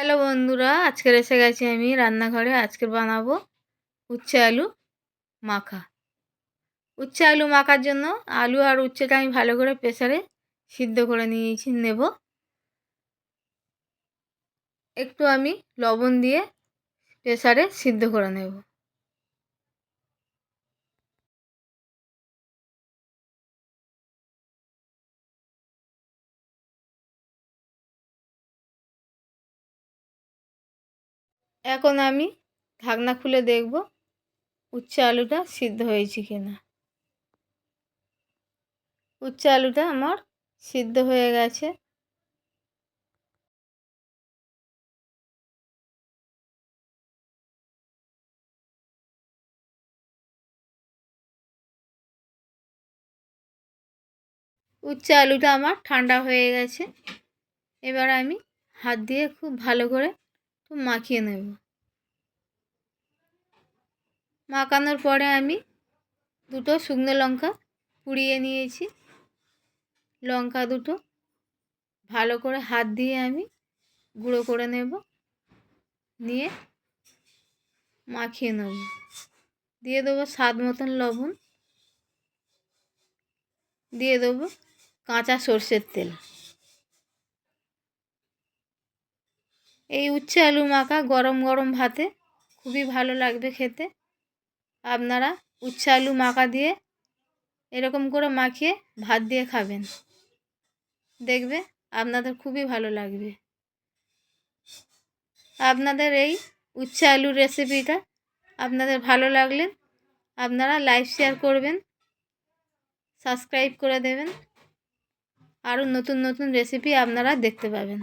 Hello বন্ধুরা, আজকের এসে গেছি আমি রান্নাঘরে। আজকে বানাবো উচ্ছে আলু মাখা। উচ্ছে আলু মাখার জন্য আলু আর উচ্ছেটা আমি ভালো করে প্রেসারে সিদ্ধ করে নেব। একটু আমি লবণ দিয়ে প্রেসারে সিদ্ধ করে নেব। এখন আমি ঢাকনা খুলে দেখব উচ্ছে আলুটা সিদ্ধ হয়েছে কিনা। উচ্ছে আলুটা আমার সিদ্ধ হয়ে গেছে। উচ্ছে আলুটা আমার ঠান্ডা হয়ে গেছে। এবার আমি হাত দিয়ে খুব ভালো করে মাখিয়ে নেব। মাখানোর পরে আমি দুটো শুকনো লঙ্কা পুড়িয়ে নিয়েছি। লঙ্কা দুটো ভালো করে হাত দিয়ে আমি গুঁড়ো করে নেব, নিয়ে মাখিয়ে নেব। দিয়ে দেবো স্বাদ মতন লবণ, দিয়ে দেবো কাঁচা সর্ষের তেল। এই উচ্ছে আলু মাখা গরম গরম ভাতে খুবই ভালো লাগবে খেতে। আপনারা উচ্ছে আলু মাখা দিয়ে এরকম করে মাখিয়ে ভাত দিয়ে খাবেন, দেখবে আপনাদের খুবই ভালো লাগবে। আপনাদের এই উচ্ছে আলুর রেসিপিটা আপনাদের ভালো লাগলে আপনারা লাইক শেয়ার করবেন, সাবস্ক্রাইব করে দেবেন। আরও নতুন নতুন রেসিপি আপনারা দেখতে পাবেন।